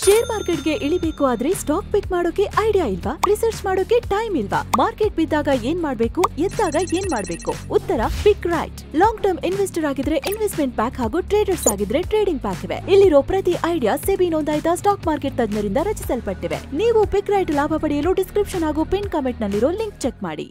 Share ಮಾರ್ಕೆಟ್ಗೆ ಇಳಿಬೇಕು ಆದ್ರೆ stock ಪಿಕ್ ಮಾಡೋಕೆ ಐಡಿಯಾ ಇಲ್ವಾ? ರಿಸರ್ಚ್ ಮಾಡೋಕೆ ಟೈಮ್ ಇಲ್ವಾ? ಮಾರ್ಕೆಟ್ ಬಿದ್ದಾಗ ಏನ್ ಮಾಡ್ಬೇಕು, ಎದ್ದಾಗ ಏನ್ ಮಾಡ್ಬೇಕು? ಉತ್ತರ ಪಿಕ್ ರೈಟ್. ಲಾಂಗ್ ಟರ್ಮ್ ಇನ್ವೆಸ್ಟರ್ ಆಗಿದ್ರೆ ಇನ್ವೆಸ್ಟ್ಮೆಂಟ್ ಪ್ಯಾಕ್ ಹಾಗೂ ಟ್ರೇಡರ್ಸ್ ಆಗಿದ್ರೆ ಟ್ರೇಡಿಂಗ್ ಪ್ಯಾಕ್ ಇವೆ. ಇಲ್ಲಿರೋ ಪ್ರತಿ ಐಡಿಯಾ ಸೆಬಿ ನೋಂದಾಯಿತ ಸ್ಟಾಕ್ ಮಾರ್ಕೆಟ್ ತಜ್ಞರಿಂದ ರಚಿಸಲ್ಪಟ್ಟಿವೆ. ನೀವು ಪಿಕ್ ರೈಟ್ ಲಾಭ ಪಡೆಯಲು ಡಿಸ್ಕ್ರಿಪ್ಷನ್ ಹಾಗೂ ಪಿನ್ ಕಾಮೆಂಟ್ ನಲ್ಲಿರೋ ಲಿಂಕ್ ಚೆಕ್ ಮಾಡಿ.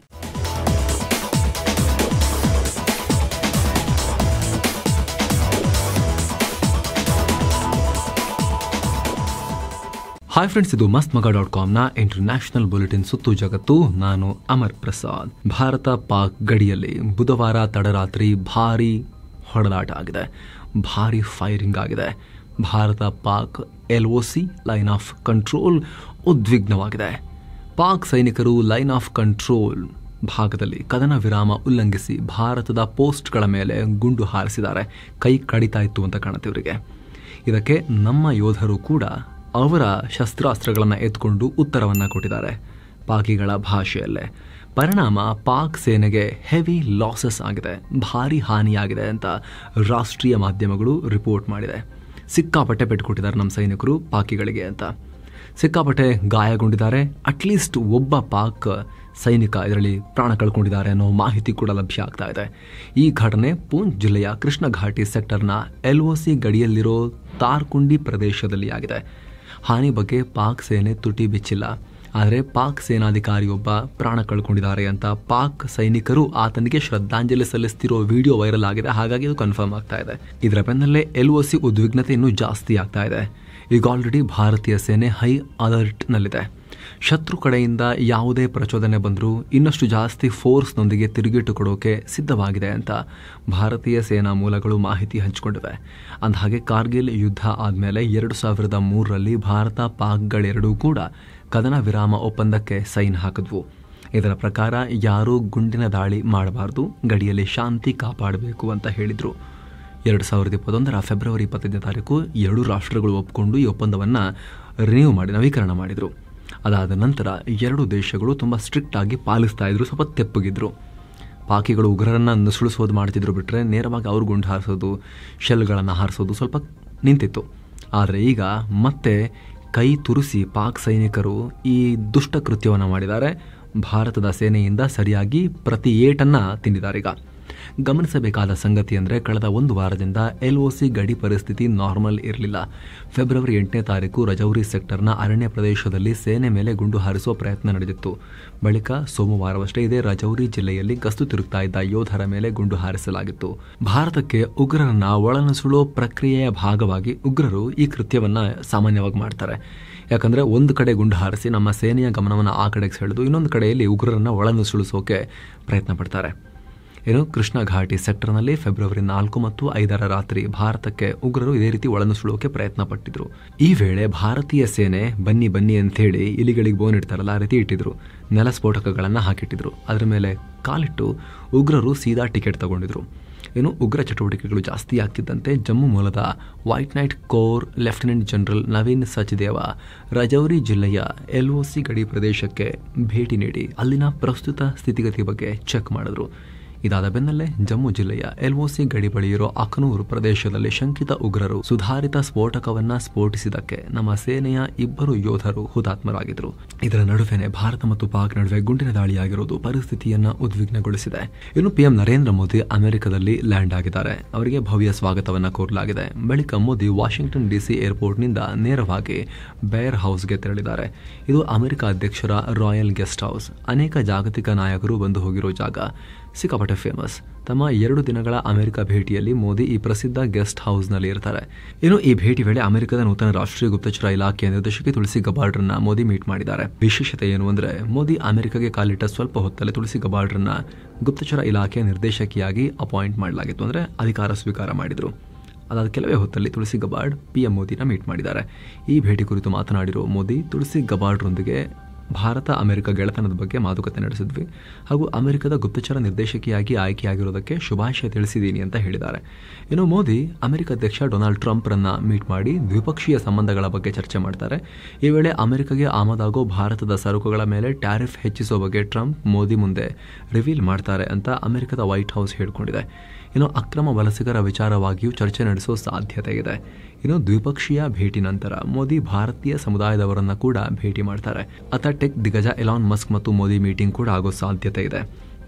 ಹಾಯ್ ಫ್ರೆಂಡ್ಸ್, ಇದು mastmaga.com ಇಂಟರ್ನ್ಯಾಷನಲ್ ಬುಲೆಟಿನ್ ಸುತ್ತು ಜಗತ್ತು. ನಾನು ಅಮರ್ ಪ್ರಸಾದ್. ಭಾರತ ಪಾಕ್ ಗಡಿಯಲ್ಲಿ ಬುಧವಾರ ತಡರಾತ್ರಿ ಭಾರೀ ಹೊಡೆದಾಟ ಆಗಿದೆ, ಭಾರೀ ಫೈರಿಂಗ್ ಆಗಿದೆ. Bharat Pak LOC line of control ಉದ್ವಿಗ್ನವಾಗಿದೆ. ಪಾಕ್ ಸೈನಿಕರು ಲೈನ್ ಆಫ್ ಕಂಟ್ರೋಲ್ ಭಾಗದಲ್ಲಿ ಕದನ ವಿರಾಮ ಉಲ್ಲಂಘಿಸಿ ಭಾರತದ ಪೋಸ್ಟ್ಗಳ ಮೇಲೆ ಗುಂಡು ಹಾರಿಸಿದ್ದಾರೆ. ಕೈ ಕಡಿತಾ ಇತ್ತು ಅಂತ ಕಾಣುತ್ತೆ ಇವರಿಗೆ. ಇದಕ್ಕೆ ನಮ್ಮ ಯೋಧರು ಕೂಡ ಅವರ ಶಸ್ತ್ರಾಸ್ತ್ರಗಳನ್ನು ಎತ್ಕೊಂಡು ಉತ್ತರವನ್ನು ಕೊಟ್ಟಿದ್ದಾರೆ ಪಾಕಿಗಳ ಭಾಷೆಯಲ್ಲೇ. ಪರಿಣಾಮ ಪಾಕ್ ಸೇನೆಗೆ ಹೆವಿ ಲಾಸಸ್ ಆಗಿದೆ, ಭಾರಿ ಹಾನಿಯಾಗಿದೆ ಅಂತ ರಾಷ್ಟ್ರೀಯ ಮಾಧ್ಯಮಗಳು ರಿಪೋರ್ಟ್ ಮಾಡಿದೆ. ಸಿಕ್ಕಾಪಟ್ಟೆ ಪೆಟ್ಟು ಕೊಟ್ಟಿದ್ದಾರೆ ನಮ್ಮ ಸೈನಿಕರು ಪಾಕಿಗಳಿಗೆ ಅಂತ. ಸಿಕ್ಕಾಪಟ್ಟೆ ಗಾಯಗೊಂಡಿದ್ದಾರೆ. ಅಟ್ಲೀಸ್ಟ್ ಒಬ್ಬ ಪಾಕ್ ಸೈನಿಕ ಇದರಲ್ಲಿ ಪ್ರಾಣ ಕಳ್ಕೊಂಡಿದ್ದಾರೆ ಅನ್ನೋ ಮಾಹಿತಿ ಕೂಡ ಲಭ್ಯ ಆಗ್ತಾ ಇದೆ. ಈ ಘಟನೆ ಪೂಂಚ್ ಜಿಲ್ಲೆಯ ಕೃಷ್ಣ ಘಾಟಿ ಸೆಕ್ಟರ್ನ LOC ಗಡಿಯಲ್ಲಿರೋ ತಾರ್ಕುಂಡಿ ಪ್ರದೇಶದಲ್ಲಿ ಆಗಿದೆ. ಹಾನಿ ಬಗ್ಗೆ ಪಾಕ್ ಸೇನೆ ತುಟಿ ಬಿಚ್ಚಿಲ್ಲ. ಆದರೆ ಪಾಕ್ ಸೇನಾಧಿಕಾರಿಯೊಬ್ಬ ಪ್ರಾಣ ಕಳ್ಕೊಂಡಿದ್ದಾರೆ ಅಂತ ಪಾಕ್ ಸೈನಿಕರು ಆತನಿಗೆ ಶ್ರದ್ಧಾಂಜಲಿ ಸಲ್ಲಿಸ್ತಿರೋ ವಿಡಿಯೋ ವೈರಲ್ ಆಗಿದೆ. ಹಾಗಾಗಿ ಇದು ಕನ್ಫರ್ಮ್ ಆಗ್ತಾ ಇದೆ. ಇದರ ಬೆನ್ನಲ್ಲೇ LOC ಉದ್ವಿಗ್ನತೆ ಇನ್ನೂ ಜಾಸ್ತಿ ಆಗ್ತಾ ಇದೆ. ಈಗ ಆಲ್ರೆಡಿ ಭಾರತೀಯ ಸೇನೆ ಹೈ ಅಲರ್ಟ್ನಲ್ಲಿದೆ. ಶತ್ರು ಕಡೆಯಿಂದ ಯಾವುದೇ ಪ್ರಚೋದನೆ ಬಂದರೂ ಇನ್ನಷ್ಟು ಜಾಸ್ತಿ ಫೋರ್ಸ್ನೊಂದಿಗೆ ತಿರುಗೇಟು ಕೊಡೋಕೆ ಸಿದ್ಧವಾಗಿದೆ ಅಂತ ಭಾರತೀಯ ಸೇನಾ ಮೂಲಗಳು ಮಾಹಿತಿ ಹಂಚಿಕೊಂಡಿವೆ. ಅಂದಹಾಗೆ ಕಾರ್ಗಿಲ್ ಯುದ್ಧ ಆದಮೇಲೆ 2003ರಲ್ಲಿ ಭಾರತ ಪಾಕ್ಗಳೆರಡೂ ಕೂಡ ಕದನ ವಿರಾಮ ಒಪ್ಪಂದಕ್ಕೆ ಸೈನ್ ಹಾಕಿದ್ವು. ಇದರ ಪ್ರಕಾರ ಯಾರೂ ಗುಂಡಿನ ದಾಳಿ ಮಾಡಬಾರ್ದು, ಗಡಿಯಲ್ಲಿ ಶಾಂತಿ ಕಾಪಾಡಬೇಕು ಅಂತ ಹೇಳಿದರು. 2021ರ ಫೆಬ್ರವರಿ 25 ಎರಡೂ ರಾಷ್ಟ್ರಗಳು ಒಪ್ಪಿಕೊಂಡು ಈ ಒಪ್ಪಂದವನ್ನು ನವೀಕರಣ ಮಾಡಿದರು. ಅದಾದ ನಂತರ ಎರಡೂ ದೇಶಗಳು ತುಂಬ ಸ್ಟ್ರಿಕ್ಟ್ ಆಗಿ ಪಾಲಿಸ್ತಾ ಇದ್ರು, ಸ್ವಲ್ಪ ತೆಪ್ಪಗಿದ್ರು. ಪಾಕಿಗಳು ಉಗ್ರರನ್ನು ನುಸುಳಿಸೋದು ಮಾಡ್ತಿದ್ರು ಬಿಟ್ಟರೆ ನೇರವಾಗಿ ಅವರು ಗುಂಡು ಹಾರಿಸೋದು, ಶೆಲ್ಗಳನ್ನು ಹಾರಿಸೋದು ಸ್ವಲ್ಪ ನಿಂತಿತ್ತು. ಆದರೆ ಈಗ ಮತ್ತೆ ಕೈ ತುರಿಸಿ ಪಾಕ್ ಸೈನಿಕರು ಈ ದುಷ್ಟ ಕೃತ್ಯವನ್ನು ಮಾಡಿದ್ದಾರೆ. ಭಾರತದ ಸೇನೆಯಿಂದ ಸರಿಯಾಗಿ ಪ್ರತಿ ಏಟನ್ನು ತಿಂದಿದ್ದಾರೆ. ಈಗ ಗಮನಿಸಬೇಕಾದ ಸಂಗತಿ ಅಂದರೆ ಕಳೆದ ಒಂದು ವಾರದಿಂದ LOC ಗಡಿ ಪರಿಸ್ಥಿತಿ ನಾರ್ಮಲ್ ಇರಲಿಲ್ಲ. ಫೆಬ್ರವರಿ 8 ರಜೌರಿ ಸೆಕ್ಟರ್ನ ಅರಣ್ಯ ಪ್ರದೇಶದಲ್ಲಿ ಸೇನೆ ಮೇಲೆ ಗುಂಡು ಹಾರಿಸುವ ಪ್ರಯತ್ನ ನಡೆದಿತ್ತು. ಬಳಿಕ ಸೋಮವಾರವಷ್ಟೇ ಇದೇ ರಜೌರಿ ಜಿಲ್ಲೆಯಲ್ಲಿ ಗಸ್ತು ತಿರುಗ್ತಾ ಇದ್ದ ಯೋಧರ ಮೇಲೆ ಗುಂಡು ಹಾರಿಸಲಾಗಿತ್ತು. ಭಾರತಕ್ಕೆ ಉಗ್ರರನ್ನ ಒಳನುಸುಳೋ ಪ್ರಕ್ರಿಯೆಯ ಭಾಗವಾಗಿ ಉಗ್ರರು ಈ ಕೃತ್ಯವನ್ನ ಸಾಮಾನ್ಯವಾಗಿ ಮಾಡ್ತಾರೆ. ಯಾಕಂದರೆ ಒಂದು ಕಡೆ ಗುಂಡು ಹಾರಿಸಿ ನಮ್ಮ ಸೇನೆಯ ಗಮನವನ್ನು ಆ ಕಡೆಗೆ ಸೆಳೆದು ಇನ್ನೊಂದು ಕಡೆಯಲ್ಲಿ ಉಗ್ರರನ್ನ ಒಳನುಸುಳಿಸೋಕೆ ಪ್ರಯತ್ನ ಪಡ್ತಾರೆ. ಕೃಷ್ಣ ಘಾಟಿ ಸೆಕ್ಟರ್ನಲ್ಲಿ ಫೆಬ್ರವರಿ 4 ಮತ್ತು 5 ರಾತ್ರಿ ಭಾರತಕ್ಕೆ ಉಗ್ರರು ಇದೇ ರೀತಿ ಒಳನುಸುಳೋಕೆ ಪ್ರಯತ್ನ ಪಟ್ಟಿದ್ರು. ಈ ವೇಳೆ ಭಾರತೀಯ ಸೇನೆ ಬನ್ನಿ ಬನ್ನಿ ಅಂತೇಳಿ ಇಲಿಗಳಿಗೆ ಬೋನ್ ಇಡ್ತಾರಲ್ಲ, ಆ ರೀತಿ ಇಟ್ಟಿದ್ರು. ನೆಲ ಸ್ಫೋಟಕಗಳನ್ನು ಹಾಕಿಟ್ಟಿದ್ರು. ಅದರ ಮೇಲೆ ಕಾಲಿಟ್ಟು ಉಗ್ರರು ಸೀದಾ ಟಿಕೆಟ್ ತಗೊಂಡಿದ್ರು. ಉಗ್ರ ಚಟುವಟಿಕೆಗಳು ಜಾಸ್ತಿ ಆಗ್ತಿದ್ದಂತೆ ಜಮ್ಮು ಮೂಲದ white night core lieutenant general Naveen Sachdeva Rajouri ಜಿಲ್ಲೆಯ LOC ಗಡಿ ಪ್ರದೇಶಕ್ಕೆ ಭೇಟಿ ನೀಡಿ ಅಲ್ಲಿನ ಪ್ರಸ್ತುತ ಸ್ಥಿತಿಗತಿ ಬಗ್ಗೆ ಚೆಕ್ ಮಾಡಿದ್ರು. ಇದಾದ ಬೆನ್ನಲ್ಲೇ ಜಮ್ಮು ಜಿಲ್ಲೆಯ LOC ಗಡಿ ಬಳಿ ಇರೋ ಅಖನೂರು ಪ್ರದೇಶದಲ್ಲಿ ಶಂಕಿತ ಉಗ್ರರು ಸುಧಾರಿತ ಸ್ಫೋಟಕವನ್ನ ಸ್ಫೋಟಿಸಿದಕ್ಕೆ ನಮ್ಮ ಸೇನೆಯ 2 ಯೋಧರು ಹುತಾತ್ಮರಾಗಿದ್ರು. ಇದರ ನಡುವೆನೆ ಭಾರತ ಮತ್ತು ಪಾಕ್ ನಡುವೆ ಗುಂಡಿನ ದಾಳಿಯಾಗಿರುವುದು ಪರಿಸ್ಥಿತಿಯನ್ನ ಉದ್ವಿಗ್ನಗೊಳಿಸಿದೆ. PM ನರೇಂದ್ರ ಮೋದಿ ಅಮೆರಿಕದಲ್ಲಿ ಲ್ಯಾಂಡ್ ಆಗಿದ್ದಾರೆ. ಅವರಿಗೆ ಭವ್ಯ ಸ್ವಾಗತವನ್ನ ಕೋರಲಾಗಿದೆ. ಬಳಿಕ ಮೋದಿ ವಾಷಿಂಗ್ಟನ್ DC ಏರ್ಪೋರ್ಟ್ನಿಂದ ನೇರವಾಗಿ ಬೇರ್ ಹೌಸ್ಗೆ ತೆರಳಿದ್ದಾರೆ. ಇದು ಅಮೆರಿಕ ಅಧ್ಯಕ್ಷರ ರಾಯಲ್ ಗೆಸ್ಟ್ ಹೌಸ್. ಅನೇಕ ಜಾಗತಿಕ ನಾಯಕರು ಬಂದು ಹೋಗಿರೋ ಜಾಗ. ಸಿಕ್ಕಾಪಟ್ಟೆ ಫೇಮಸ್. ತಮ್ಮ 2 ದಿನಗಳ ಅಮೆರಿಕ ಭೇಟಿಯಲ್ಲಿ ಮೋದಿ ಈ ಪ್ರಸಿದ್ಧ ಗೆಸ್ಟ್ ಹೌಸ್ನಲ್ಲಿ ಇರ್ತಾರೆ. ಈ ಭೇಟಿ ವೇಳೆ ಅಮೆರಿಕದ ನೂತನ ರಾಷ್ಟ್ರೀಯ ಗುಪ್ತಚರ ಇಲಾಖೆಯ ನಿರ್ದೇಶಕಿ ತುಳಸಿ ಗಬಾರ್ಡ್ರನ್ನ ಮೋದಿ ಮೀಟ್ ಮಾಡಿದ್ದಾರೆ. ವಿಶೇಷತೆ ಏನು ಅಂದ್ರೆ ಮೋದಿ ಅಮೆರಿಕಗೆ ಕಾಲಿಟ್ಟ ಸ್ವಲ್ಪ ಹೊತ್ತಲ್ಲೇ ತುಳಸಿ ಗಬಾರ್ಡ್ರನ್ನ ಗುಪ್ತಚರ ಇಲಾಖೆಯ ನಿರ್ದೇಶಕಿಯಾಗಿ ಅಪಾಯಿಂಟ್ ಮಾಡಲಾಗಿತ್ತು, ಅಂದ್ರೆ ಅಧಿಕಾರ ಸ್ವೀಕಾರ ಮಾಡಿದ್ರು. ಅದಾದ ಕೆಲವೇ ಹೊತ್ತಲ್ಲಿ ತುಳಸಿ ಗಬಾರ್ಡ್ PM ಮೋದಿನ ಮೀಟ್ ಮಾಡಿದ್ದಾರೆ. ಈ ಭೇಟಿ ಕುರಿತು ಮಾತನಾಡಿರೋ ಮೋದಿ ತುಳಸಿ ಗಬಾರ್ಡ್ರೊಂದಿಗೆ ಭಾರತ ಅಮೆರಿಕ ಗೆಳೆತನದ ಬಗ್ಗೆ ಮಾತುಕತೆ ನಡೆಸಿದ್ವಿ ಹಾಗೂ ಅಮೆರಿಕದ ಗುಪ್ತಚರ ನಿರ್ದೇಶಕಿಯಾಗಿ ಆಯ್ಕೆಯಾಗಿರೋದಕ್ಕೆ ಶುಭಾಶಯ ತಿಳಿಸಿದ್ದೀನಿ ಅಂತ ಹೇಳಿದ್ದಾರೆ. ಮೋದಿ ಅಮೆರಿಕ ಅಧ್ಯಕ್ಷ ಡೊನಾಲ್ಡ್ ಟ್ರಂಪ್ರನ್ನ ಮೀಟ್ ಮಾಡಿ ದ್ವಿಪಕ್ಷೀಯ ಸಂಬಂಧಗಳ ಬಗ್ಗೆ ಚರ್ಚೆ ಮಾಡ್ತಾರೆ. ಈ ವೇಳೆ ಅಮೆರಿಕಗೆ ಆಮದಾಗೋ ಭಾರತದ ಸರಕುಗಳ ಮೇಲೆ ಟ್ಯಾರಿಫ್ ಹೆಚ್ಚಿಸೋ ಬಗ್ಗೆ ಟ್ರಂಪ್ ಮೋದಿ ಮುಂದೆ ರಿವೀಲ್ ಮಾಡ್ತಾರೆ ಅಂತ ಅಮೆರಿಕದ ವೈಟ್ ಹೌಸ್ ಹೇಳಿಕೊಂಡಿದೆ. ಇನ್ನು ಅಕ್ರಮ ವಲಸಿಗರ ವಿಚಾರವಾಗಿಯೂ ಚರ್ಚೆ ನಡೆಸುವ ಸಾಧ್ಯತೆ ಇದೆ. ಇನ್ನು ದ್ವಿಪಕ್ಷೀಯ ಭೇಟಿ ನಂತರ ಮೋದಿ ಭಾರತೀಯ ಸಮುದಾಯದವರನ್ನ ಕೂಡ ಭೇಟಿ ಮಾಡ್ತಾರೆ. ಅತ ಟೆಕ್ ದಿಗ್ಗಜ ಎಲಾನ್ ಮಸ್ಕ್ ಮತ್ತು ಮೋದಿ ಮೀಟಿಂಗ್ ಕೂಡ ಆಗೋ ಸಾಧ್ಯತೆ ಇದೆ.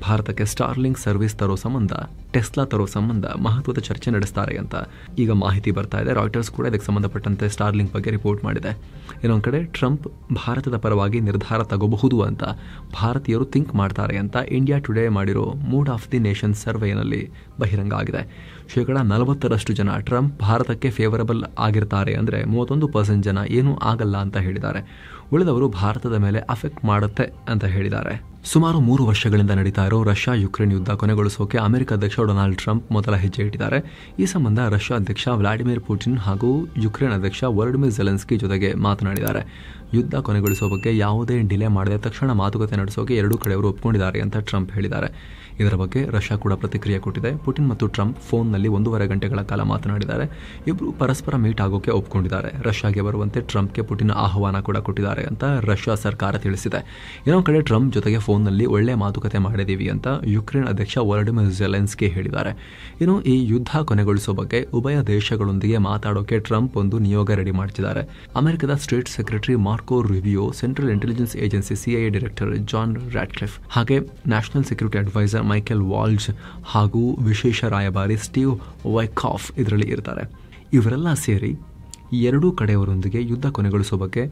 ಭಾರತಕ್ಕೆ ಸ್ಟಾರ್ಲಿಂಕ್ ಸರ್ವಿಸ್ ತರೋ ಸಂಬಂಧ, ಟೆಸ್ಲಾ ತರೋ ಸಂಬಂಧ ಮಹತ್ವದ ಚರ್ಚೆ ನಡೆಸ್ತಾರೆ ಅಂತ ಈಗ ಮಾಹಿತಿ ಬರ್ತಾ ಇದೆ. ರಾಯ್ಟರ್ಸ್ ಕೂಡ ಇದಕ್ಕೆ ಸಂಬಂಧಪಟ್ಟಂತೆ ಸ್ಟಾರ್ಲಿಂಕ್ ಬಗ್ಗೆ ರಿಪೋರ್ಟ್ ಮಾಡಿದೆ. ಇನ್ನೊಂದು ಕಡೆ ಟ್ರಂಪ್ ಭಾರತದ ಪರವಾಗಿ ನಿರ್ಧಾರ ತಗೋಬಹುದು ಅಂತ ಭಾರತೀಯರು ಥಿಂಕ್ ಮಾಡ್ತಾರೆ ಅಂತ ಇಂಡಿಯಾ ಟುಡೇ ಮಾಡಿರೋ ಮೂಡ್ ಆಫ್ ದಿ ನೇಷನ್ ಸರ್ವೆನಲ್ಲಿ ಬಹಿರಂಗ ಆಗಿದೆ. 40% ಜನ ಟ್ರಂಪ್ ಭಾರತಕ್ಕೆ ಫೇವರಬಲ್ ಆಗಿರ್ತಾರೆ, ಅಂದರೆ 31% ಜನ ಏನೂ ಆಗಲ್ಲ ಅಂತ ಹೇಳಿದ್ದಾರೆ. ಉಳಿದವರು ಭಾರತದ ಮೇಲೆ ಅಫೆಕ್ಟ್ ಮಾಡುತ್ತೆ ಅಂತ ಹೇಳಿದ್ದಾರೆ. ಸುಮಾರು 3 ವರ್ಷಗಳಿಂದ ನಡೀತಾ ಇರೋ ರಷ್ಯಾ ಯುಕ್ರೇನ್ ಯುದ್ಧ ಕೊನೆಗೊಳಿಸೋಕೆ ಅಮೆರಿಕ ಅಧ್ಯಕ್ಷ ಡೊನಾಲ್ಡ್ ಟ್ರಂಪ್ ಮೊದಲ ಹೆಜ್ಜೆ ಇಟ್ಟಿದ್ದಾರೆ. ಈ ಸಂಬಂಧ ರಷ್ಯಾ ಅಧ್ಯಕ್ಷ ವ್ಲಾಡಿಮಿರ್ ಪುಟಿನ್ ಹಾಗೂ ಯುಕ್ರೇನ್ ಅಧ್ಯಕ್ಷ ವೊಲೊಡಿಮಿರ್ ಝೆಲೆನ್ಸ್ಕಿ ಜೊತೆಗೆ ಮಾತನಾಡಿದ್ದಾರೆ. ಯುದ್ಧ ಕೊನೆಗೊಳಿಸುವ ಬಗ್ಗೆ ಯಾವುದೇ ಡಿಲೇ ಮಾಡದೆ ತಕ್ಷಣ ಮಾತುಕತೆ ನಡೆಸೋಕೆ ಎರಡೂ ಕಡೆಯವರು ಒಪ್ಪಿಕೊಂಡಿದ್ದಾರೆ ಅಂತ ಟ್ರಂಪ್ ಹೇಳಿದ್ದಾರೆ. ಇದರ ಬಗ್ಗೆ ರಷ್ಯಾ ಕೂಡ ಪ್ರತಿಕ್ರಿಯೆ ಕೊಟ್ಟಿದೆ. ಪುಟಿನ್ ಮತ್ತು ಟ್ರಂಪ್ ಫೋನ್ನಲ್ಲಿ 1.5 ಗಂಟೆಗಳ ಕಾಲ ಮಾತನಾಡಿದ್ದಾರೆ. ಇಬ್ಬರು ಪರಸ್ಪರ ಮೀಟ್ ಆಗೋಕೆ ಒಪ್ಪಿಕೊಂಡಿದ್ದಾರೆ. ರಷ್ಯಾಗೆ ಬರುವಂತೆ ಟ್ರಂಪ್ಗೆ ಪುಟಿನ್ ಆಹ್ವಾನ ಕೂಡ ಕೊಟ್ಟಿದ್ದಾರೆ ಅಂತ ರಷ್ಯಾ ಸರ್ಕಾರ ತಿಳಿಸಿದೆ. ಇನ್ನೊಂದು ಕಡೆ ಟ್ರಂಪ್ ಜೊತೆಗೆ ಫೋನ್ನಲ್ಲಿ ಒಳ್ಳೆ ಮಾತುಕತೆ ಮಾಡಿದೀವಿ ಅಂತ ಯುಕ್ರೇನ್ ಅಧ್ಯಕ್ಷ ವೊಲೊಡಿಮಿರ್ ಝೆಲೆನ್ಸ್ಕಿ ಹೇಳಿದ್ದಾರೆ. ಇನ್ನು ಈ ಯುದ್ಧ ಕೊನೆಗೊಳಿಸುವ ಬಗ್ಗೆ ಉಭಯ ದೇಶಗಳೊಂದಿಗೆ ಮಾತಾಡೋಕೆ ಟ್ರಂಪ್ ಒಂದು ನಿಯೋಗ ರೆಡಿ ಮಾಡ್ತಿದ್ದಾರೆ. ಅಮೆರಿಕದ state secretary Marco Rubio, central intelligence agency CIA director John Ratcliffe, ಹಾಗೆ national security adviser Michael Waltz ಹಾಗೂ ವಿಶೇಷ ರಾಯಭಾರಿ ಸ್ಟೀವ್ ವೈಕಾಫ್ ಇದರಲ್ಲಿ ಇರ್ತಾರೆ. ಇವರೆಲ್ಲ ಸೇರಿ ಎರಡೂ ಕಡೆಯವರೊಂದಿಗೆ ಯುದ್ಧ ಕೊನೆಗೊಳಿಸುವ ಬಗ್ಗೆ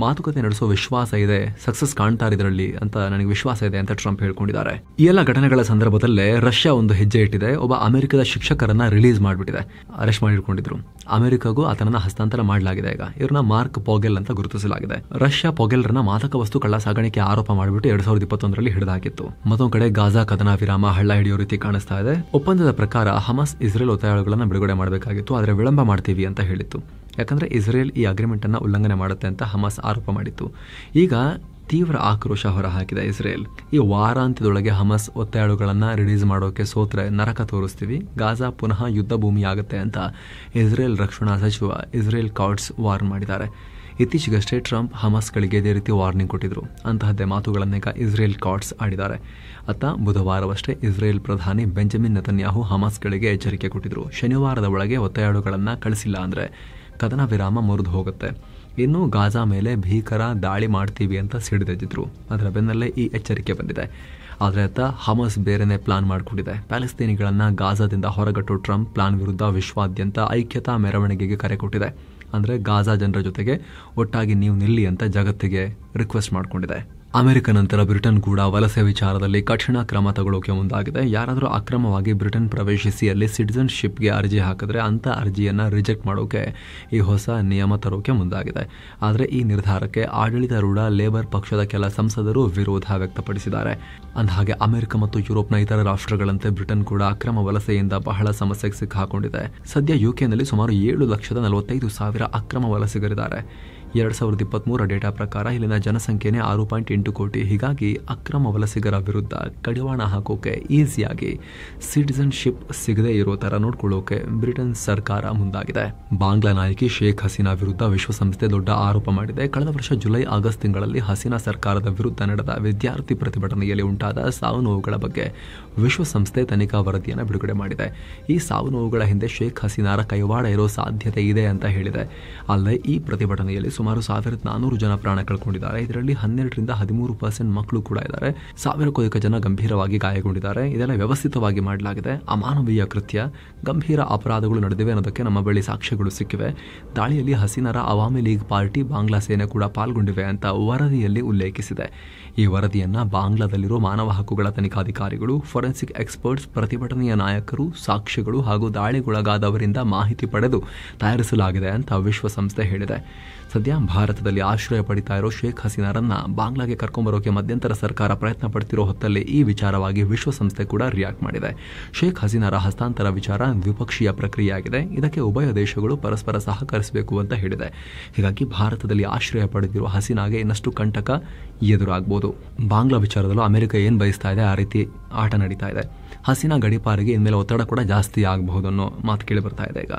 ಮಾತುಕತೆ ನಡೆಸೋ ವಿಶ್ವಾಸ ಇದೆ, ಸಕ್ಸಸ್ ಕಾಣ್ತಾರೆ ಇದರಲ್ಲಿ ಅಂತ ನನಗೆ ವಿಶ್ವಾಸ ಇದೆ ಅಂತ ಟ್ರಂಪ್ ಹೇಳ್ಕೊಂಡಿದ್ದಾರೆ. ಈ ಎಲ್ಲ ಘಟನೆಗಳ ಸಂದರ್ಭದಲ್ಲೇ ರಷ್ಯಾ ಒಂದು ಹೆಜ್ಜೆ ಇಟ್ಟಿದೆ. ಒಬ್ಬ ಅಮೆರಿಕದ ಶಿಕ್ಷಕರನ್ನ ರಿಲೀಸ್ ಮಾಡಿಬಿಟ್ಟಿದೆ. ಅರೆಸ್ಟ್ ಮಾಡಿಟ್ಕೊಂಡಿದ್ರು. ಅಮೆರಿಕಗೂ ಆತನನ್ನ ಹಸ್ತಾಂತರ ಮಾಡಲಾಗಿದೆ. ಈಗ ಇವ್ರನ್ನ ಮಾರ್ಕ್ ಪೊಗೆಲ್ ಅಂತ ಗುರುತಿಸಲಾಗಿದೆ. ರಷ್ಯಾ ಪೊಗೆಲ್ರನ್ನ ಮಾದಕ ವಸ್ತು ಕಳ್ಳ ಸಾಗಾಣಿಕೆ ಆರೋಪ ಮಾಡಿಬಿಟ್ಟು 2021ರಲ್ಲಿ ಹಿಡಿದಾಕಿತ್ತು. ಮತ್ತೊಂದು ಕಡೆ ಗಾಜಾ ಕದನ ವಿರಾಮ ಹಳ್ಳ ಹಿಡಿಯೋ ರೀತಿ ಕಾಣಿಸ್ತಾ ಇದೆ. ಒಪ್ಪಂದದ ಪ್ರಕಾರ ಹಮಾಸ್ ಇಸ್ರೇಲ್ ಒತ್ತಾಯಗಳನ್ನು ಬಿಡುಗಡೆ ಮಾಡಬೇಕಾಗಿತ್ತು, ಆದರೆ ವಿಳಂಬ ಮಾಡ್ತೀವಿ ಅಂತ ಹೇಳಿತ್ತು. ಯಾಕಂದ್ರೆ ಇಸ್ರೇಲ್ ಈ ಅಗ್ರಿಮೆಂಟ್ ಅನ್ನ ಉಲ್ಲಂಘನೆ ಮಾಡುತ್ತೆ ಅಂತ ಹಮಾಸ್ ಆರೋಪ ಮಾಡಿತ್ತು. ಈಗ ತೀವ್ರ ಆಕ್ರೋಶ ಹೊರಹಾಕಿದೆ ಇಸ್ರೇಲ್. ಈ ವಾರಾಂತ್ಯದೊಳಗೆ ಹಮಾಸ್ ಒತ್ತಾಯಗಳನ್ನು ರಿಲೀಸ್ ಮಾಡೋಕೆ ಸೋತ್ರೆ ನರಕ ತೋರಿಸ್ತೀವಿ, ಗಾಜಾ ಪುನಃ ಯುದ್ಧ ಭೂಮಿ ಆಗುತ್ತೆ ಅಂತ ಇಸ್ರೇಲ್ ರಕ್ಷಣಾ ಸಚಿವ ಇಸ್ರೇಲ್ ಕಾಟ್ಸ್ ವಾರ್ನ್ ಮಾಡಿದ್ದಾರೆ. ಇತ್ತೀಚೆಗಷ್ಟೇ ಟ್ರಂಪ್ ಹಮಾಸ್ಗಳಿಗೆ ಇದೇ ರೀತಿ ವಾರ್ನಿಂಗ್ ಕೊಟ್ಟಿದ್ರು. ಅಂತಹದ್ದೇ ಮಾತುಗಳನ್ನೀಗ ಇಸ್ರೇಲ್ ಕಾಟ್ಸ್ ಆಡಿದ್ದಾರೆ. ಅತ್ತ ಬುಧವಾರವಷ್ಟೇ ಇಸ್ರೇಲ್ ಪ್ರಧಾನಿ ಬೆಂಜಮಿನ್ ನೆತನ್ಯಾಹು ಹಮಾಸ್ಗಳಿಗೆ ಎಚ್ಚರಿಕೆ ಕೊಟ್ಟಿದ್ರು. ಶನಿವಾರದ ಒಳಗೆ ಒತ್ತಾಯಗಳನ್ನು ಕಳಿಸಿಲ್ಲ ಅಂದ್ರೆ ಕದನ ವಿರಾಮ ಮುರಿದು ಹೋಗುತ್ತೆ, ಇನ್ನು ಗಾಜಾ ಮೇಲೆ ಭೀಕರ ದಾಳಿ ಮಾಡ್ತೀವಿ ಅಂತ ಸಿಡಿದೆದ್ದಿದ್ರು. ಅದರ ಬೆನ್ನಲ್ಲೇ ಈ ಎಚ್ಚರಿಕೆ ಬಂದಿದೆ. ಆದರೆ ಅತ್ತ ಹಮಾಸ್ ಬೇರೆನೇ ಪ್ಲಾನ್ ಮಾಡಿಕೊಂಡಿದೆ. ಪ್ಯಾಲೆಸ್ತೇನಿಗಳನ್ನ ಗಾಜಾದಿಂದ ಹೊರಗಟ್ಟೋ ಟ್ರಂಪ್ ಪ್ಲಾನ್ ವಿರುದ್ಧ ವಿಶ್ವಾದ್ಯಂತ ಐಕ್ಯತಾ ಮೆರವಣಿಗೆಗೆ ಕರೆ ಕೊಟ್ಟಿದೆ. ಅಂದರೆ ಗಾಜಾ ಜನರ ಜೊತೆಗೆ ಒಟ್ಟಾಗಿ ನೀವು ನಿಲ್ಲಿ ಅಂತ ಜಗತ್ತಿಗೆ ರಿಕ್ವೆಸ್ಟ್ ಮಾಡಿಕೊಂಡಿದೆ. ಅಮೆರಿಕ ನಂತರ ಬ್ರಿಟನ್ ಕೂಡ ವಲಸೆ ವಿಚಾರದಲ್ಲಿ ಕಠಿಣ ಕ್ರಮ ತಗೊಳ್ಳೋಕೆ ಮುಂದಾಗಿದೆ. ಯಾರಾದರೂ ಅಕ್ರಮವಾಗಿ ಬ್ರಿಟನ್ ಪ್ರವೇಶಿಸಿ ಅಲ್ಲಿ ಸಿಟಿಜನ್ಶಿಪ್ಗೆ ಅರ್ಜಿ ಹಾಕಿದ್ರೆ ಅಂತ ಅರ್ಜಿಯನ್ನು ರಿಜೆಕ್ಟ್ ಮಾಡೋಕೆ ಈ ಹೊಸ ನಿಯಮ ತರೋಕೆ ಮುಂದಾಗಿದೆ. ಆದರೆ ಈ ನಿರ್ಧಾರಕ್ಕೆ ಆಡಳಿತಾರೂಢ ಲೇಬರ್ ಪಕ್ಷದ ಕೆಲ ಸಂಸದರು ವಿರೋಧ ವ್ಯಕ್ತಪಡಿಸಿದ್ದಾರೆ. ಅಂದಹಾಗೆ ಅಮೆರಿಕ ಮತ್ತು ಯುರೋಪ್ನ ಇತರ ರಾಷ್ಟ್ರಗಳಂತೆ ಬ್ರಿಟನ್ ಕೂಡ ಅಕ್ರಮ ವಲಸೆಯಿಂದ ಬಹಳ ಸಮಸ್ಯೆಗೆ ಸಿಕ್ಕಾಕೊಂಡಿದೆ. ಸದ್ಯ ಯುಕೆನಲ್ಲಿ ಸುಮಾರು 7,45,000 ಅಕ್ರಮ ವಲಸಿಗರಿದ್ದಾರೆ. 2023 ಡೇಟಾ ಪ್ರಕಾರ ಇಲ್ಲಿನ ಜನಸಂಖ್ಯೆನೇ 6.8 ಕೋಟಿ. ಹೀಗಾಗಿ ಅಕ್ರಮ ವಲಸಿಗರ ವಿರುದ್ಧ ಕಡಿವಾಣ ಹಾಕೋಕೆ ಈಸಿಯಾಗಿ ಸಿಟಿಜನ್ಶಿಪ್ ಸಿಗದೇ ಇರೋ ತರ ನೋಡ್ಕೊಳ್ಳೋಕೆ ಬ್ರಿಟನ್ ಸರ್ಕಾರ ಮುಂದಾಗಿದೆ. ಬಾಂಗ್ಲಾ ನಾಯಕಿ ಶೇಖ್ ಹಸೀನಾ ವಿರುದ್ಧ ವಿಶ್ವಸಂಸ್ಥೆ ದೊಡ್ಡ ಆರೋಪ ಮಾಡಿದೆ. ಕಳೆದ ವರ್ಷ ಜುಲೈ-ಆಗಸ್ಟ್ ತಿಂಗಳಲ್ಲಿ ಹಸೀನಾ ಸರ್ಕಾರದ ವಿರುದ್ಧ ನಡೆದ ವಿದ್ಯಾರ್ಥಿ ಪ್ರತಿಭಟನೆಯಲ್ಲಿ ಉಂಟಾದ ಸಾವು ನೋವುಗಳ ಬಗ್ಗೆ ವಿಶ್ವಸಂಸ್ಥೆ ತನಿಖಾ ವರದಿಯನ್ನು ಬಿಡುಗಡೆ ಮಾಡಿದೆ. ಈ ಸಾವು ನೋವುಗಳ ಹಿಂದೆ ಶೇಖ್ ಹಸೀನಾರ ಕೈವಾಡ ಇರೋ ಸಾಧ್ಯತೆ ಇದೆ ಅಂತ ಹೇಳಿದೆ. ಅಲ್ಲದೆ ಈ ಪ್ರತಿಭಟನೆಯಲ್ಲಿ ಸುಮಾರು 1,400 ಜನ ಪ್ರಾಣ ಕಳ್ಕೊಂಡಿದ್ದಾರೆ. ಇದರಲ್ಲಿ 12ರಿಂದ 13% ಮಕ್ಕಳು ಕೂಡ ಇದ್ದಾರೆ. 1000ಕ್ಕೂ ಅಧಿಕ ಜನ ಗಂಭೀರವಾಗಿ ಗಾಯಗೊಂಡಿದ್ದಾರೆ. ಇದೆಲ್ಲ ವ್ಯವಸ್ಥಿತವಾಗಿ ಮಾಡಲಾಗಿದೆ. ಅಮಾನವೀಯ ಕೃತ್ಯ, ಗಂಭೀರ ಅಪರಾಧಗಳು ನಡೆದಿವೆ ಅನ್ನೋದಕ್ಕೆ ನಮ್ಮ ಬಳಿ ಸಾಕ್ಷ್ಯಗಳು ಸಿಕ್ಕಿವೆ. ದಾಳಿಯಲ್ಲಿ ಹಸೀನಾರ ಅವಾಮಿ ಲೀಗ್ ಪಾರ್ಟಿ, ಬಾಂಗ್ಲಾ ಸೇನೆ ಕೂಡ ಪಾಲ್ಗೊಂಡಿವೆ ಅಂತ ವರದಿಯಲ್ಲಿ ಉಲ್ಲೇಖಿಸಿದೆ. ಈ ವರದಿಯನ್ನ ಬಾಂಗ್ಲಾದಲ್ಲಿರೋ ಮಾನವ ಹಕ್ಕುಗಳ ತನಿಖಾಧಿಕಾರಿಗಳು, ಫೊರೆನ್ಸಿಕ್ ಎಕ್ಸ್ಪರ್ಟ್ಸ್, ಪ್ರತಿಭಟನೆಯ ನಾಯಕರು, ಸಾಕ್ಷಿಗಳು ಹಾಗೂ ದಾಳಿಗೊಳಗಾದವರಿಂದ ಮಾಹಿತಿ ಪಡೆದು ತಯಾರಿಸಲಾಗಿದೆ ಅಂತ ವಿಶ್ವಸಂಸ್ಥೆ ಹೇಳಿದೆ. ಸದ್ಯ ಭಾರತದಲ್ಲಿ ಆಶ್ರಯ ಪಡಿತಾ ಇರೋ ಶೇಖ್ ಹಸೀನಾರನ್ನ ಬಾಂಗ್ಲಾಗೆ ಕರ್ಕೊಂಡ್ಬರೋಕೆ ಮಧ್ಯಂತರ ಸರ್ಕಾರ ಪ್ರಯತ್ನ ಪಡ್ತಿರೋ ಹೊತ್ತಲ್ಲಿ ಈ ವಿಚಾರವಾಗಿ ವಿಶ್ವಸಂಸ್ಥೆ ಕೂಡ ರಿಯಾಕ್ಟ್ ಮಾಡಿದೆ. ಶೇಖ್ ಹಸೀನಾರ ಹಸ್ತಾಂತರ ವಿಚಾರ ದ್ವಿಪಕ್ಷೀಯ ಪ್ರಕ್ರಿಯೆಯಾಗಿದೆ. ಇದಕ್ಕೆ ಉಭಯ ದೇಶಗಳು ಪರಸ್ಪರ ಸಹಕರಿಸಬೇಕು ಅಂತ ಹೇಳಿದೆ. ಹೀಗಾಗಿ ಭಾರತದಲ್ಲಿ ಆಶ್ರಯ ಪಡೆದಿರುವ ಹಸೀನಾಗೆ ಇನ್ನಷ್ಟು ಕಂಟಕ ಎದುರಾಗಬಹುದು. ಬಾಂಗ್ಲಾ ವಿಚಾರದಲ್ಲೂ ಅಮೆರಿಕ ಏನ್ ಬಯಸ್ತಾ ಇದೆ ಆ ರೀತಿ ಆಟ ನಡೀತಾ ಇದೆ. ಹಸೀನಾ ಗಡಿಪಾರಿಗೆ ಇನ್ಮೇಲೆ ಒತ್ತಡ ಕೂಡ ಜಾಸ್ತಿ ಆಗಬಹುದು ಅನ್ನೋ ಮಾತು ಕೇಳಿ ಬರ್ತಾ ಇದೆ. ಈಗ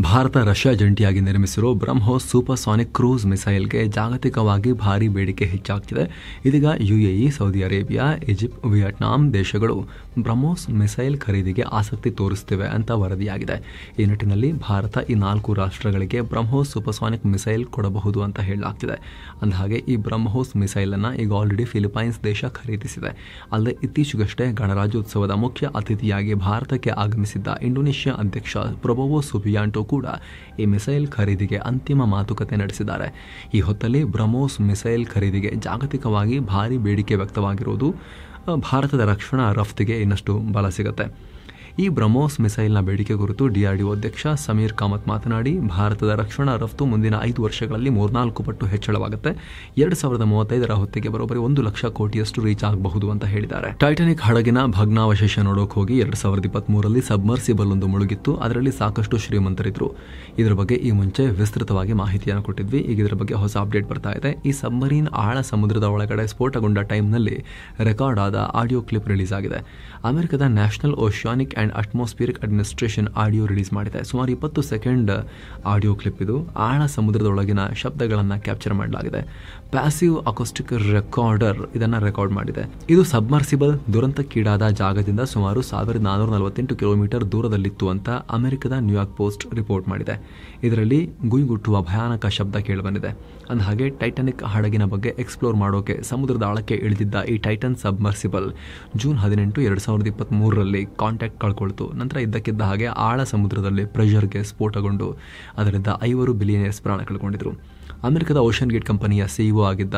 ಭಾರತ ರಷ್ಯಾ ಜಂಟಿಯಾಗಿ ನಿರ್ಮಿಸಿರೋ ಬ್ರಹ್ಮೋಸ್ ಸೂಪರ್ಸಾನಿಕ್ ಕ್ರೂಸ್ ಮಿಸೈಲ್ಗೆ ಜಾಗತಿಕವಾಗಿ ಭಾರಿ ಬೇಡಿಕೆ ಹೆಚ್ಚಾಗ್ತಿದೆ. ಇದೀಗ UAE, Saudi Arabia, Egypt, Vietnam ದೇಶಗಳು ಬ್ರಹ್ಮೋಸ್ ಮಿಸೈಲ್ ಖರೀದಿಗೆ ಆಸಕ್ತಿ ತೋರಿಸುತ್ತಿವೆ ಅಂತ ವರದಿಯಾಗಿದೆ. ಈ ನಿಟ್ಟಿನಲ್ಲಿ ಭಾರತ ಈ 4 ರಾಷ್ಟ್ರಗಳಿಗೆ ಬ್ರಹ್ಮೋಸ್ ಸೂಪರ್ಸಾನಿಕ್ ಮಿಸೈಲ್ ಕೊಡಬಹುದು ಅಂತ ಹೇಳಲಾಗ್ತಿದೆ. ಅಂದಹಾಗೆ ಈ ಬ್ರಹ್ಮೋಸ್ ಮಿಸೈಲ್ ಅನ್ನು ಈಗ ಆಲ್ರೆಡಿ ಫಿಲಿಪೈನ್ಸ್ ದೇಶ ಖರೀದಿಸಿದೆ. ಅಲ್ಲದೆ ಇತ್ತೀಚೆಗಷ್ಟೇ ಗಣರಾಜ್ಯೋತ್ಸವದ ಮುಖ್ಯ ಅತಿಥಿಯಾಗಿ ಭಾರತಕ್ಕೆ ಆಗಮಿಸಿದ್ದ ಇಂಡೋನೇಷ್ಯಾ ಅಧ್ಯಕ್ಷ ಪ್ರಬೋವೋ ಸುಬಿಯಾಂಟೋ ಕೂಡ ಈ ಮಿಸೈಲ್ ಖರೀದಿಗೆ ಅಂತಿಮ ಮಾತುಕತೆ ನಡೆಸಿದ್ದಾರೆ. ಈ ಹೊತ್ತಲ್ಲಿ ಬ್ರಹ್ಮೋಸ್ ಮಿಸೈಲ್ ಖರೀದಿಗೆ ಜಾಗತಿಕವಾಗಿ ಭಾರಿ ಬೇಡಿಕೆ ವ್ಯಕ್ತವಾಗಿರುವುದು ಭಾರತದ ರಕ್ಷಣಾ ರಫ್ತಿಗೆ ಇನ್ನಷ್ಟು ಬಲ ಸಿಗುತ್ತೆ. ಈ ಬ್ರಹ್ಮೋಸ್ ಮಿಸೈಲ್ನ ಬೇಡಿಕೆ ಕುರಿತು DRDO ಅಧ್ಯಕ್ಷ ಸಮೀರ್ ಕಾಮತ್ ಮಾತನಾಡಿ, ಭಾರತದ ರಕ್ಷಣಾ ರಫ್ತು ಮುಂದಿನ 5 ವರ್ಷಗಳಲ್ಲಿ 3-4 ಪಟ್ಟು ಹೆಚ್ಚಳವಾಗುತ್ತೆ. 2035 ಹೊತ್ತಿಗೆ ಬರೋಬ್ಬರಿ 1 ಲಕ್ಷ ಕೋಟಿಯಷ್ಟು ರೀಚ್ ಆಗಬಹುದು ಅಂತ ಹೇಳಿದ್ದಾರೆ. ಟೈಟಾನಿಕ್ ಹಡಗಿನ ಭಗ್ನಾವಶೇಷ ನೋಡೋಕೆ ಹೋಗಿ 2023ರಲ್ಲಿ ಸಬ್ಮರ್ಸಿಬಲ್ ಒಂದು ಮುಳುಗಿತ್ತು. ಅದರಲ್ಲಿ ಸಾಕಷ್ಟು ಶ್ರೀಮಂತರಿದ್ರು. ಇದರ ಬಗ್ಗೆ ಈ ಮುಂಚೆ ವಿಸ್ತೃತವಾಗಿ ಮಾಹಿತಿಯನ್ನು ಕೊಟ್ಟಿದ್ವಿ. ಈಗ ಇದರ ಬಗ್ಗೆ ಹೊಸ ಅಪ್ಡೇಟ್ ಬರ್ತಾ ಇದೆ. ಈ ಸಬ್ಮರೀನ್ ಆಳ ಸಮುದ್ರದ ಒಳಗಡೆ ಸ್ಫೋಟಗೊಂಡ ಟೈಮ್ನಲ್ಲಿ ರೆಕಾರ್ಡ್ ಆದ ಆಡಿಯೋ ಕ್ಲಿಪ್ ರಿಲೀಸ್ ಆಗಿದೆ. ಅಮೆರಿಕದ national oceanic and atmospheric administration audio release ಮಾಡಿದೆ. ಸುಮಾರು 20 ಸೆಕೆಂಡ್ ಆಡಿಯೋ ಕ್ಲಿಪ್ ಇದು. ಆಳ ಸಮುದ್ರದೊಳಗಿನ ಶಬ್ದಗಳನ್ನು ಕ್ಯಾಪ್ಚರ್ ಮಾಡಲಾಗಿದೆ. ಪ್ಯಾಸಿವ್ ಅಕೋಸ್ಟಿಕ್ ರೆಕಾರ್ಡರ್ ಇದನ್ನು ರೆಕಾರ್ಡ್ ಮಾಡಿದೆ. ಇದು ಸಬ್ಮರ್ಸಿಬಲ್ ದುರಂತಕ್ಕೀಡಾದ ಜಾಗದಿಂದ ಸುಮಾರು 1448 ಕಿಲೋಮೀಟರ್ ದೂರದಲ್ಲಿತ್ತು ಅಂತ ಅಮೆರಿಕದ ನ್ಯೂಯಾರ್ಕ್ ಪೋಸ್ಟ್ ರಿಪೋರ್ಟ್ ಮಾಡಿದೆ. ಇದರಲ್ಲಿ ಗುಯ್ಗುಟ್ಟುವ ಭಯಾನಕ ಶಬ್ದ ಕೇಳಿಬಂದಿದೆ. ಅಂದಹಾಗೆ ಟೈಟಾನಿಕ್ ಹಡಗಿನ ಬಗ್ಗೆ ಎಕ್ಸ್ಪ್ಲೋರ್ ಮಾಡೋಕೆ ಸಮುದ್ರದ ಆಳಕ್ಕೆ ಇಳಿದಿದ್ದ ಈ ಟೈಟನ್ ಸಬ್ಮರ್ಸಿಬಲ್ ಜೂನ್ 18, 2023ರಲ್ಲಿ ಕಾಂಟ್ಯಾಕ್ಟ್ ಕಳ್ಕೊಳ್ತು. ನಂತರ ಇದ್ದಕ್ಕಿದ್ದ ಹಾಗೆ ಆಳ ಸಮುದ್ರದಲ್ಲಿ ಪ್ರೆಷರ್ಗೆ ಸ್ಫೋಟಗೊಂಡು ಅದರಿಂದ 5 ಬಿಲಿಯನರ್ಸ್ ಪ್ರಾಣ ಕಳ್ಕೊಂಡಿದ್ರು. ಅಮೆರಿಕದ ಓಷನ್ ಗೇಟ್ ಕಂಪನಿಯ CEO ಆಗಿದ್ದ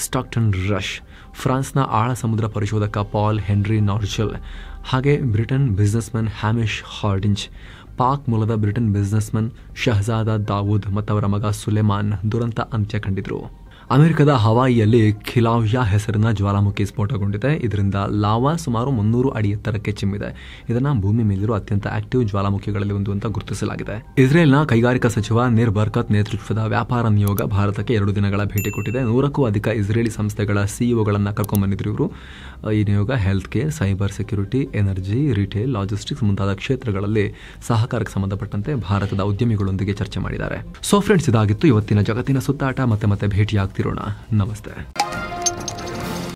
ಸ್ಟಾಕ್ಟನ್ ರಶ್, ಫ್ರಾನ್ಸ್ನ ಆಳ ಸಮುದ್ರ ಪರಿಶೋಧಕ ಪಾಲ್ ಹೆನ್ರಿ ನಾರ್ಜೆಲ್, ಹಾಗೆ ಬ್ರಿಟನ್ ಬಿಸ್ನೆಸ್ಮನ್ ಹ್ಯಾಮಿಶ್ ಹಾರ್ಡಿಂಜ್, ಪಾಕ್ ಮೂಲದ ಬ್ರಿಟನ್ ಬಿಸ್ನೆಸ್ಮನ್ ಶಹಜಾದ ದಾವೂದ್ ಮತ್ತವರ ಮಗ ಸುಲೇಮಾನ್ ದುರಂತ ಅಂತ್ಯ ಕಂಡಿದ್ರು. ಅಮೆರಿಕದ ಹವಾಯಿಯಲ್ಲಿ ಖಿಲಾವ್ಯಾ ಹೆಸರಿನ ಜ್ವಾಲಾಮುಖಿ ಸ್ಫೋಟಗೊಂಡಿದೆ. ಇದರಿಂದ ಲಾವಾ ಸುಮಾರು 300 ಅಡಿ ಎತ್ತರಕ್ಕೆ ಚಿಮ್ಮಿದೆ. ಇದನ್ನು ಭೂಮಿ ಮೇಲಿರುವ ಅತ್ಯಂತ ಆಕ್ಟಿವ್ ಜ್ವಾಲಾಮುಖಿಗಳಲ್ಲಿ ಒಂದು ಅಂತ ಗುರುತಿಸಲಾಗಿದೆ. ಇಸ್ರೇಲ್ನ ಕೈಗಾರಿಕಾ ಸಚಿವ ನಿರ್ ಬರ್ಕತ್ ನೇತೃತ್ವದ ವ್ಯಾಪಾರ ನಿಯೋಗ ಭಾರತಕ್ಕೆ 2 ದಿನಗಳ ಭೇಟಿ ಕೊಟ್ಟಿದೆ. 100ಕ್ಕೂ ಅಧಿಕ ಇಸ್ರೇಲಿ ಸಂಸ್ಥೆಗಳ CEOಗಳನ್ನು ಕರ್ಕೊಂಡ್ಬಂದಿದ್ರು ಇವರು. ಈ ನಿಯೋಗ health care, cyber security, energy, retail, logistics ಮುಂತಾದ ಕ್ಷೇತ್ರಗಳಲ್ಲಿ ಸಹಕಾರಕ್ಕೆ ಸಂಬಂಧಪಟ್ಟಂತೆ ಭಾರತದ ಉದ್ಯಮಿಗಳೊಂದಿಗೆ ಚರ್ಚೆ ಮಾಡಿದ್ದಾರೆ. ಸೊ ಫ್ರೆಂಡ್ಸ್, ಇದಾಗಿತ್ತು ಇವತ್ತಿನ ಜಗತ್ತಿನ ಸುತ್ತಾಟ. ಮತ್ತೆ ಭೇಟಿಯಾಗ್ತಿರೋಣ. ನಮಸ್ತೆ.